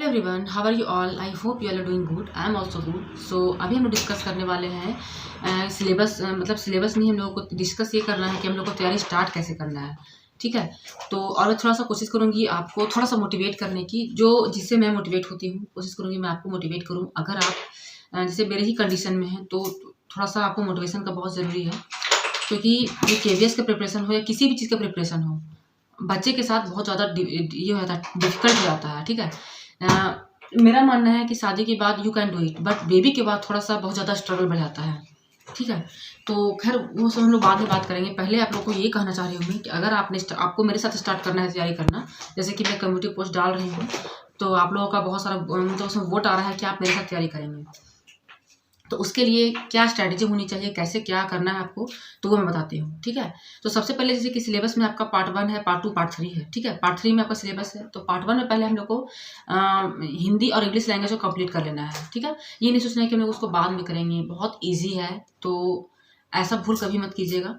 Everyone, how are you all? I hope you are doing good. I am also good. So अभी हम लोग discuss करने वाले हैं सिलेबस, मतलब सिलेबस नहीं, हम लोगों को डिस्कस ये करना है कि हम लोग को तैयारी स्टार्ट कैसे करना है। ठीक है, तो और मैं थोड़ा सा कोशिश करूँगी आपको थोड़ा सा मोटिवेट करने की, जो जिससे मैं मोटिवेट होती हूँ, कोशिश करूँगी मैं आपको मोटिवेट करूँ। अगर आप जैसे मेरे ही कंडीशन में हैं तो थोड़ा सा आपको मोटिवेशन का बहुत ज़रूरी है, क्योंकि ये केवीएस का प्रिपरेशन हो या किसी भी चीज़ का प्रिपरेशन हो, बच्चे के साथ बहुत ज़्यादा ये हो जाता है, डिफ़िकल्ट हो जाता है। ठीक है, मेरा मानना है कि शादी के बाद you can do it, but baby के बाद थोड़ा सा बहुत ज़्यादा स्ट्रगल बढ़ जाता है। ठीक है, तो खैर वो सब हम लोग बाद में बात करेंगे। पहले आप लोग को ये कहना चाह रही हूँ मैं कि अगर आपको मेरे साथ स्टार्ट करना है तैयारी करना, जैसे कि मैं कम्युनिटी पोस्ट डाल रही हूँ, तो आप लोगों का बहुत सारा मतलब उसमें वोट आ रहा है कि आप मेरे साथ तैयारी करेंगे, तो उसके लिए क्या स्ट्रैटेजी होनी चाहिए, कैसे क्या करना है आपको, तो वो मैं बताती हूँ। ठीक है, तो सबसे पहले जैसे कि सिलेबस में आपका पार्ट 1 है, पार्ट 2, पार्ट 3 है। ठीक है, पार्ट 3 में आपका सिलेबस है, तो पार्ट 1 में पहले हम लोग को हिंदी और इंग्लिश लैंग्वेज को कंप्लीट कर लेना है। ठीक है, ये नहीं सोचना है कि हम लोग उसको बाद में करेंगे, बहुत ईजी है, तो ऐसा भूल कभी मत कीजिएगा,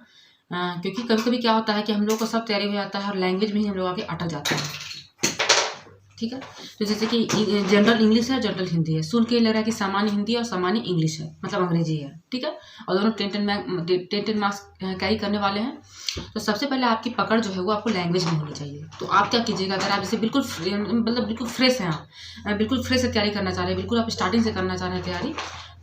क्योंकि कभी कभी क्या होता है कि हम लोग को सब तैयारी हो जाता है और लैंग्वेज में ही हम लोग आके अटक जाते हैं। ठीक है, तो जैसे कि जनरल इंग्लिश है, जनरल हिंदी है, सुन के लग रहा है कि सामान्य हिंदी और सामान्य इंग्लिश है, मतलब अंग्रेजी है। ठीक है, और दोनों 10 मार्क्स कैरी करने वाले हैं। तो सबसे पहले आपकी पकड़ जो है वो आपको लैंग्वेज में होनी चाहिए। तो आप क्या कीजिएगा, अगर आप जैसे बिल्कुल मतलब बिल्कुल फ्रेश हैं, आप बिल्कुल फ्रेश से तैयारी करना चाह रहे हैं, बिल्कुल आप स्टार्टिंग से करना चाह रहे हैं तैयारी,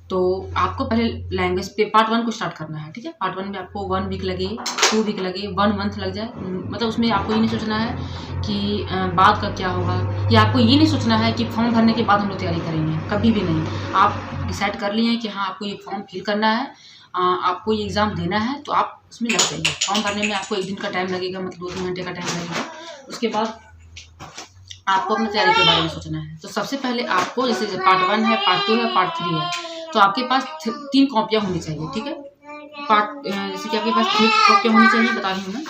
तो आपको पहले लैंग्वेज पे पार्ट 1 को स्टार्ट करना है। ठीक है, पार्ट 1 में आपको 1 वीक लगे, 2 वीक लगे, 1 मंथ लग जाए, मतलब उसमें आपको ये नहीं सोचना है कि बाद का क्या होगा, या आपको ये नहीं सोचना है कि फॉर्म भरने के बाद हम लोग तैयारी करेंगे, कभी भी नहीं। आप डिसाइड कर लिए हैं कि हाँ आपको ये फॉर्म फिल करना है, आपको ये एग्ज़ाम देना है, तो आप उसमें लग जाइए। फॉर्म भरने में आपको 1 दिन का टाइम लगेगा, मतलब 2-3 घंटे का टाइम लगेगा। उसके बाद आपको अपनी तैयारी के बारे में सोचना है। तो सबसे पहले आपको जैसे पार्ट 1 है, पार्ट 2 है, पार्ट 3 है, तो आपके पास 3 कॉपियाँ होनी चाहिए। ठीक है, जैसे कि आपके पास 3 कॉपियाँ होनी चाहिए, बता रही हूँ मैं।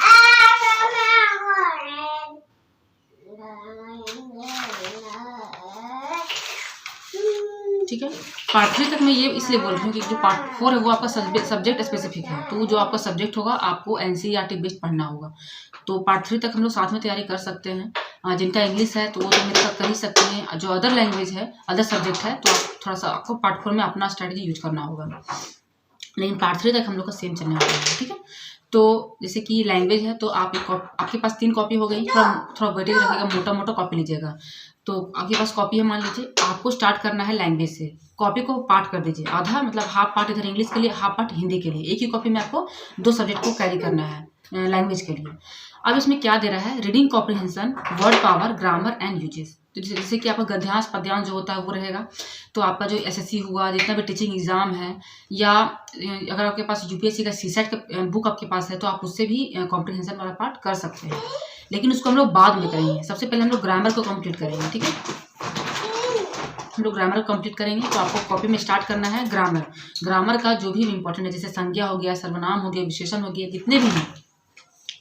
ठीक है, पार्ट 3 तक मैं ये इसलिए बोल रही हूँ कि जो पार्ट 4 है वो आपका सब्जेक्ट स्पेसिफिक है, तो जो आपका सब्जेक्ट होगा आपको एनसीईआरटी बेस्ड पढ़ना होगा। तो पार्ट 3 तक हम लोग साथ में तैयारी कर सकते हैं। जिनका इंग्लिश है तो वो तो मेरे साथ कर ही सकते हैं, जो अदर लैंग्वेज है, अदर सब्जेक्ट है, तो आप थोड़ा सा आपको पार्ट 4 में अपना स्ट्रैटेजी यूज करना होगा, लेकिन पार्ट 3 तक हम लोग का सेम चलने वाला है। ठीक है, तो जैसे कि लैंग्वेज है तो आपके पास 3 कॉपी हो गई, थोड़ा वेटेज रखिएगा, मोटा मोटा कॉपी लीजिएगा। तो आपके पास कॉपी है, मान लीजिए आपको स्टार्ट करना है लैंग्वेज से, कॉपी को पार्ट कर दीजिए, आधा मतलब हाफ पार्ट इधर इंग्लिश के लिए, हाफ पार्ट हिंदी के लिए। एक ही कॉपी में आपको 2 सब्जेक्ट को कैरी करना है लैंग्वेज के लिए। अब इसमें क्या दे रहा है, reading comprehension, word power, grammar and uses. तो जैसे कि आपका गद्यांश पद्यांश जो होता है वो रहेगा। तो आपका जो एसएससी हुआ, जितना भी टीचिंग एग्जाम है, या अगर आपके पास यूपीएससी का सीसेट का बुक आपके पास है, तो आप उससे भी कॉम्प्रिहेंशन वाला पार्ट कर सकते हैं, लेकिन उसको हम लोग बाद में करेंगे। सबसे पहले हम लोग ग्रामर को कंप्लीट करेंगे। ठीक है, हम लोग ग्रामर को कंप्लीट करेंगे, तो आपको कॉपी में स्टार्ट करना है ग्रामर। ग्रामर का जो भी इंपॉर्टेंट है, जैसे संज्ञा हो गया, सर्वनाम हो गया, विशेषण हो गया, जितने भी हैं,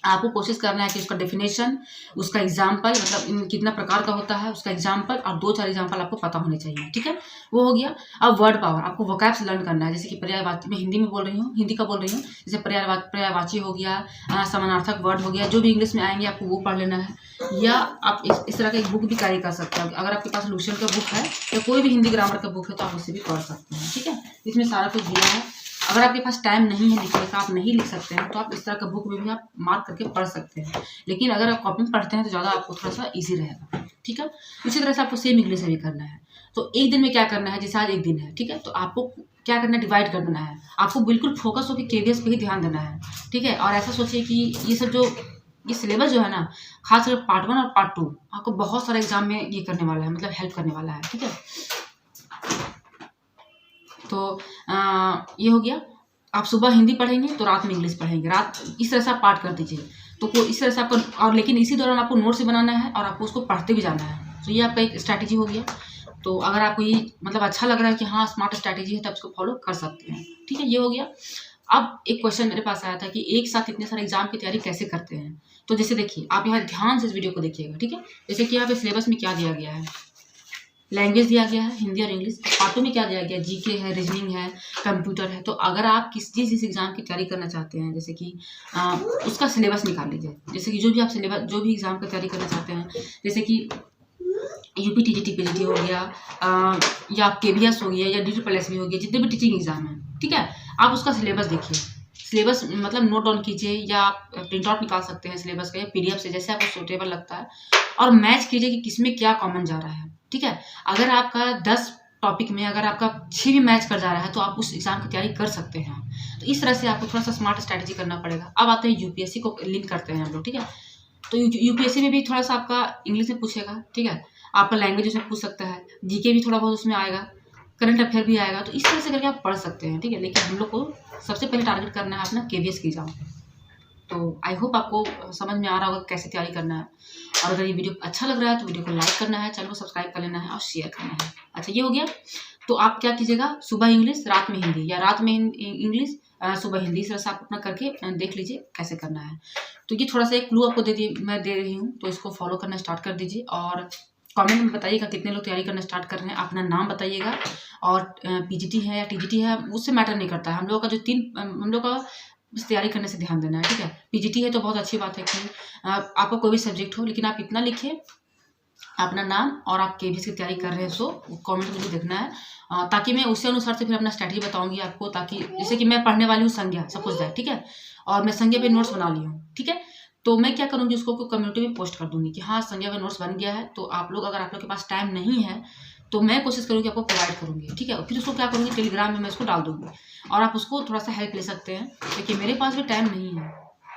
आपको कोशिश करना है कि उसका डेफिनेशन, उसका एग्जाम्पल, मतलब कितना प्रकार का होता है उसका एग्जाम्पल, और 2-4 एग्जाम्पल आपको पता होने चाहिए। ठीक है, वो हो गया। अब वर्ड पावर, आपको वोकैब्स लर्न करना है, जैसे कि पर्यायवाची, मैं हिंदी में बोल रही हूँ, हिंदी का बोल रही हूँ, जैसे पर्यायवाची हो गया, समानार्थक वर्ड हो गया, जो भी इंग्लिश में आएंगे आपको वो पढ़ लेना है। या आप इस तरह का एक बुक भी कैरी कर सकते हैं, अगर आपके पास लुसेंट का बुक है या कोई भी हिंदी ग्रामर का बुक है तो आप उससे भी पढ़ सकते हैं। ठीक है, इसमें सारा कुछ दिया है। अगर आपके पास टाइम नहीं है लिखने का, आप नहीं लिख सकते हैं, तो आप इस तरह का बुक में भी आप मार्क करके पढ़ सकते हैं, लेकिन अगर आप कॉपी में पढ़ते हैं तो ज़्यादा आपको थोड़ा सा ईजी रहेगा। ठीक है, इसी तरह से आपको सेम इंग्लिश में भी करना है। तो एक दिन में क्या करना है, जैसे आज एक दिन है, ठीक है, तो आपको क्या करना है, डिवाइड कर देना है। आपको बिल्कुल फोकस होकर केवीएस पे ही ध्यान देना है। ठीक है, और ऐसा सोचिए कि ये सिलेबस जो है ना, खासकर पार्ट 1 और पार्ट 2 आपको बहुत सारे एग्जाम में ये करने वाला है, मतलब हेल्प करने वाला है। ठीक है, तो ये हो गया। आप सुबह हिंदी पढ़ेंगे तो रात में इंग्लिश पढ़ेंगे, रात इस तरह से आप पाठ कर दीजिए। तो इस तरह से आपको, और लेकिन इसी दौरान आपको नोट्स भी बनाना है और आपको उसको पढ़ते भी जाना है। तो ये आपका एक स्ट्रैटेजी हो गया। तो अगर आपको ये मतलब अच्छा लग रहा है कि हाँ स्मार्ट स्ट्रैटेजी है, तो आप इसको फॉलो कर सकते हैं। ठीक है, ये हो गया। अब एक क्वेश्चन मेरे पास आया था कि एक साथ इतने सारे एग्जाम की तैयारी कैसे करते हैं। तो जैसे देखिए, आप यहाँ ध्यान से इस वीडियो को देखिएगा। ठीक है, जैसे कि यहाँ पे सिलेबस में क्या दिया गया है, लैंग्वेज दिया गया है हिंदी और इंग्लिश। पार्ट 2 में क्या दिया गया है, जीके है, रीजनिंग है, कंप्यूटर है। तो अगर आप जिस एग्जाम की तैयारी करना चाहते हैं, जैसे कि उसका सिलेबस निकाल लीजिए। जैसे कि जो भी एग्जाम की तैयारी करना चाहते हैं, जैसे कि यूपी टीजीटी पीजीटी हो गया, या केबीएस हो गया, या DSSB हो गया, जितने भी टीचिंग एग्जाम हैं, ठीक है, आप उसका सिलेबस देखिए। सिलेबस मतलब नोट डाउन कीजिए, या आप प्रिंट आउट निकाल सकते हैं सिलेबस का, या PDF से, जैसे आपको सूटेबल लगता है, और मैच कीजिए कि किसमें क्या कॉमन जा रहा है, ठीक है। अगर आपका 10 टॉपिक में अगर आपका 6 भी मैच कर जा रहा है तो आप उस एग्जाम की तैयारी कर सकते हैं। तो इस तरह से आपको थोड़ा सा स्मार्ट स्ट्रैटेजी करना पड़ेगा। अब आते हैं यूपीएससी को लिंक करते हैं हम लोग, ठीक है। तो यूपीएससी में भी थोड़ा सा आपका इंग्लिश में पूछेगा, ठीक है, आपका लैंग्वेज उसमें पूछ सकता है, जीके भी थोड़ा बहुत उसमें आएगा, करंट अफेयर भी आएगा। तो इस तरह से करके आप पढ़ सकते हैं, ठीक है। लेकिन हम लोग को सबसे पहले टारगेट करना है अपना केवीएस की एग्जाम। तो आई होप आपको समझ में आ रहा होगा कैसे तैयारी करना है। और अगर ये वीडियो अच्छा लग रहा है तो वीडियो को लाइक करना है, चैनल को सब्सक्राइब कर लेना है और शेयर करना है। अच्छा, ये हो गया। तो आप क्या कीजिएगा, सुबह इंग्लिश, रात में हिंदी, या रात में इंग्लिश, सुबह हिंदी, इस तरह से आप अपना करके देख लीजिए कैसे करना है। तो ये थोड़ा सा एक क्लू आपको मैं दे रही हूँ, तो इसको फॉलो करना स्टार्ट कर दीजिए। और कमेंट में बताइएगा कितने लोग तैयारी करना स्टार्ट कर रहे हैं, अपना नाम बताइएगा। और पीजीटी है या टीजीटी है उससे मैटर नहीं करता है, हम लोग का जो हम लोग का बस तैयारी करने से ध्यान देना है, ठीक है। पीजीटी है तो बहुत अच्छी बात है कि आपका कोई भी सब्जेक्ट हो, लेकिन आप इतना लिखिए अपना नाम, और आप केवीएस की तैयारी कर रहे हैं सो कमेंट मुझे देखना है, ताकि मैं उसी अनुसार से फिर अपना स्ट्रैटेजी बताऊंगी आपको। ताकि जैसे कि मैं पढ़ने वाली हूँ संज्ञा, सपोज दैट, ठीक है, और मैं संज्ञा पे नोट्स बना ली हूँ, ठीक है। तो मैं क्या करूँगी, उसको कम्युनिटी में पोस्ट कर दूंगी कि हाँ संज्ञा का नोट्स बन गया है। तो आप लोग, अगर आप लोग के पास टाइम नहीं है तो मैं कोशिश करूँगी आपको प्रोवाइड करूँगी, ठीक है। फिर उसको क्या करूँगी, टेलीग्राम में मैं उसको डाल दूँगी, और आप उसको थोड़ा सा हेल्प ले सकते हैं। देखिए मेरे पास भी टाइम नहीं है,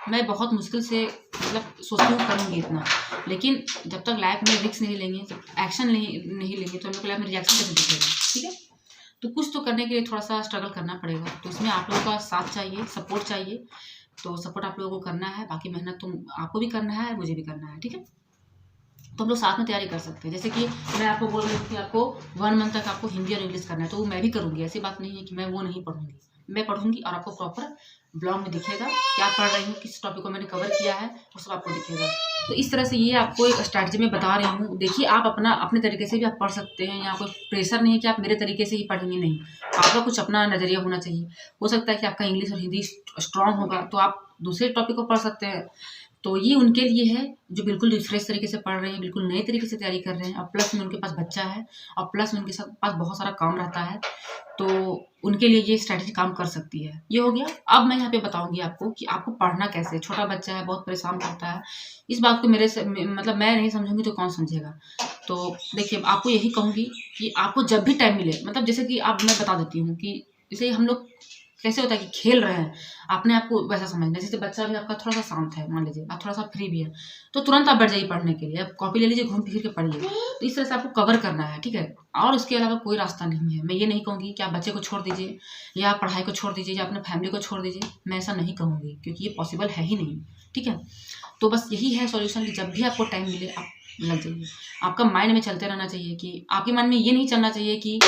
मैं बहुत मुश्किल से मतलब सोचती हूँ करूँगी इतना, लेकिन जब तक लाइफ में रिस्क नहीं लेंगे, एक्शन नहीं लेंगे, तो हम लोग लाइफ में रिएक्शन कैसे दिखेगा, ठीक है। तो कुछ तो करने के लिए थोड़ा सा स्ट्रगल करना पड़ेगा। तो इसमें आप लोगों का साथ चाहिए, सपोर्ट चाहिए। तो सपोर्ट आप लोगों को करना है, बाकी मेहनत तो आपको भी करना है, मुझे भी करना है, ठीक है। तो हम लोग साथ में तैयारी कर सकते हैं। जैसे कि मैं आपको बोल रही हूँ कि आपको 1 मंथ तक आपको हिंदी और इंग्लिश करना है, तो वो मैं भी करूँगी। ऐसी बात नहीं है कि मैं वो नहीं पढ़ूंगी, मैं पढ़ूंगी, और आपको प्रॉपर ब्लॉग में दिखेगा क्या पढ़ रही हूँ, किस टॉपिक को मैंने कवर किया है, वो सब आपको दिखेगा। तो इस तरह से ये आपको एक स्ट्रैटेजी में बता रही हूँ। देखिए आप अपने तरीके से भी आप पढ़ सकते हैं, यहाँ कोई प्रेशर नहीं है कि आप मेरे तरीके से ही पढ़ेंगे, नहीं, आपका कुछ अपना नज़रिया होना चाहिए। हो सकता है कि आपका इंग्लिश और हिंदी स्ट्रांग होगा तो आप दूसरे टॉपिक को पढ़ सकते हैं। तो ये उनके लिए है जो बिल्कुल फ्रेश तरीके से पढ़ रहे हैं, बिल्कुल नए तरीके से तैयारी कर रहे हैं, और प्लस में उनके पास बच्चा है, और प्लस में उनके पास बहुत सारा काम रहता है। तो उनके लिए ये स्ट्रैटेजी काम कर सकती है। ये हो गया। अब मैं यहाँ पे बताऊंगी आपको कि आपको पढ़ना कैसे है। छोटा बच्चा है, बहुत परेशान करता है, इस बात को मेरे से मतलब मैं नहीं समझूंगी तो कौन समझेगा। तो देखिए आपको यही कहूँगी कि आपको जब भी टाइम मिले, मतलब जैसे कि अब मैं बता देती हूँ कि जैसे हम लोग कैसे होता है कि खेल रहे हैं, अपने आप को वैसा समझना। जैसे बच्चा भी आपका थोड़ा सा शांत है, मान लीजिए आप थोड़ा सा फ्री भी है, तो तुरंत आप बैठ जाइए पढ़ने के लिए, आप कॉपी ले लीजिए, घूम फिर के पढ़िए। तो इस तरह से आपको कवर करना है, ठीक है। और उसके अलावा कोई रास्ता नहीं है। मैं ये नहीं कहूँगी कि आप बच्चे को छोड़ दीजिए, या आप पढ़ाई को छोड़ दीजिए, या अपने फैमिली को छोड़ दीजिए, मैं ऐसा नहीं कहूँगी, क्योंकि ये पॉसिबल है ही नहीं, ठीक है। तो बस यही है सॉल्यूशन कि जब भी आपको टाइम मिले आप लग जाइए। आपका माइंड में चलते रहना चाहिए, कि आपके मन में ये नहीं चलना चाहिए कि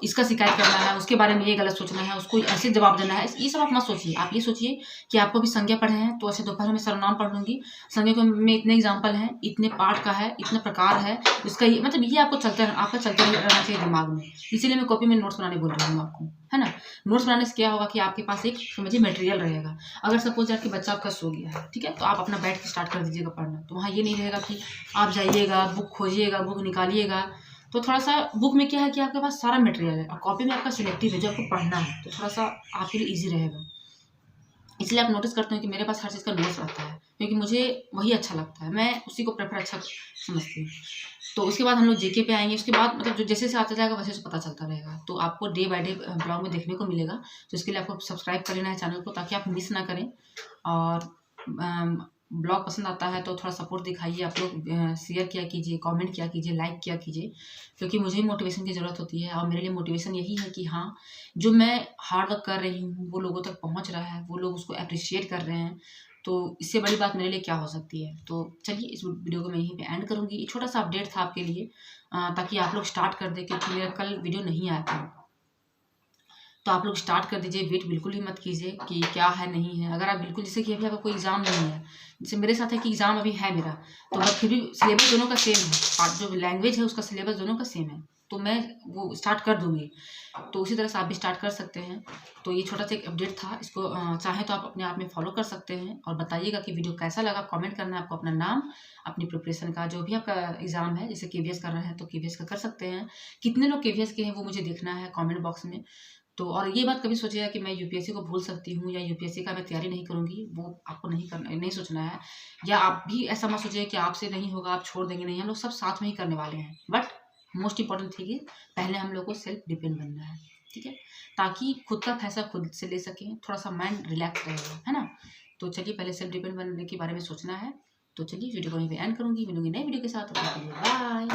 इसका शिकायत करना है, उसके बारे में ये गलत सोचना है, उसको ऐसे जवाब देना है, ये सब आप मत सोचिए। आप ये सोचिए कि आपको भी संज्ञा पढ़े हैं, तो ऐसे दोपहर में सर्वनाम पढ़ लूँगी, संज्ञा में इतने एग्जाम्पल हैं, इतने पार्ट का है, इतने प्रकार है, इसका ये मतलब ये आपको आपका चलते रहना चाहिए दिमाग में। इसीलिए मैं कॉपी में नोट्स बनाने बोल रही हूँ आपको, है ना। नोट्स बनाने से क्या होगा कि आपके पास एक समझिए मटेरियल रहेगा। अगर सपोज कि बच्चा आपका सो गया है, ठीक है, तो आप अपना बैठ के स्टार्ट कर दीजिएगा पढ़ना। तो वहाँ ये नहीं रहेगा कि आप जाइएगा, बुक खोजिएगा, बुक निकालिएगा। तो थोड़ा सा बुक में क्या है कि आपके पास सारा मटेरियल है, और कॉपी में आपका सिलेक्टिव है जो आपको पढ़ना है, तो थोड़ा सा आपके लिए इजी रहेगा। इसलिए आप नोटिस करते हैं कि मेरे पास हर चीज़ का नोट्स रहता है, क्योंकि मुझे वही अच्छा लगता है, मैं उसी को प्रेफर अच्छा समझती हूँ। तो उसके बाद हम लोग जेके पे आएंगे। उसके बाद मतलब जो जैसे से आता जाएगा वैसे से पता चलता रहेगा, तो आपको डे बाय डे ब्लॉग में देखने को मिलेगा। तो इसके लिए आपको सब्सक्राइब कर लेना है चैनल को, ताकि आप मिस ना करें। और ब्लॉग पसंद आता है तो थोड़ा सपोर्ट दिखाइए, आप लोग शेयर किया कीजिए, कमेंट किया कीजिए, लाइक किया कीजिए, क्योंकि मुझे भी मोटिवेशन की ज़रूरत होती है। और मेरे लिए मोटिवेशन यही है कि हाँ, जो मैं हार्ड वर्क कर रही हूँ वो लोगों तक पहुँच रहा है, वो लोग उसको अप्रिशिएट कर रहे हैं। तो इससे बड़ी बात मेरे लिए क्या हो सकती है। तो चलिए इस वीडियो को मैं यहीं पे एंड करूँगी। ये छोटा सा अपडेट था आपके लिए, ताकि आप लोग स्टार्ट कर दें, क्योंकि मेरा कल वीडियो नहीं आया था। तो आप लोग स्टार्ट कर दीजिए, वेट बिल्कुल ही मत कीजिए कि क्या है नहीं है। अगर आप बिल्कुल, जैसे कि अभी आपका कोई एग्ज़ाम नहीं है, जैसे मेरे साथ है कि एग्ज़ाम अभी है मेरा, तो बट फिर भी सिलेबस दोनों का सेम है, जो लैंग्वेज है उसका सिलेबस दोनों का सेम है, तो मैं वो स्टार्ट कर दूँगी। तो उसी तरह से आप भी स्टार्ट कर सकते हैं। तो ये छोटा सा एक अपडेट था, इसको चाहें तो आप अपने आप में फ़ॉलो कर सकते हैं और बताइएगा कि वीडियो कैसा लगा। कमेंट करना है आपको, अपना नाम, अपनी प्रिपरेशन का जो भी आपका एग्ज़ाम है, जैसे केवीएस कर रहे हैं तो केवीएस का कर सकते हैं। कितने लोग केवीएस के हैं वो मुझे देखना है कमेंट बॉक्स में। तो और ये बात कभी सोचिएगा कि मैं यूपीएससी को भूल सकती हूँ या यूपीएससी का मैं तैयारी नहीं करूँगी, वो आपको नहीं सोचना है। या आप भी ऐसा मत सोचिए कि आपसे नहीं होगा, आप छोड़ देंगे, नहीं, हम लोग सब साथ में ही करने वाले हैं। But most important thing is पहले हम लोग को सेल्फ डिपेंड बनना है, ठीक है? ताकि खुद का फैसला खुद से ले सकें, थोड़ा-सा माइंड रिलैक्स रहेगा, है ना? तो चलिए पहले सेल्फ डिपेंड बनने के बारे में सोचना है। तो चलिए वीडियो को यहीं पे एंड करूँगी, मिलूँगी नई वीडियो के साथ, तब तक के लिए बाय।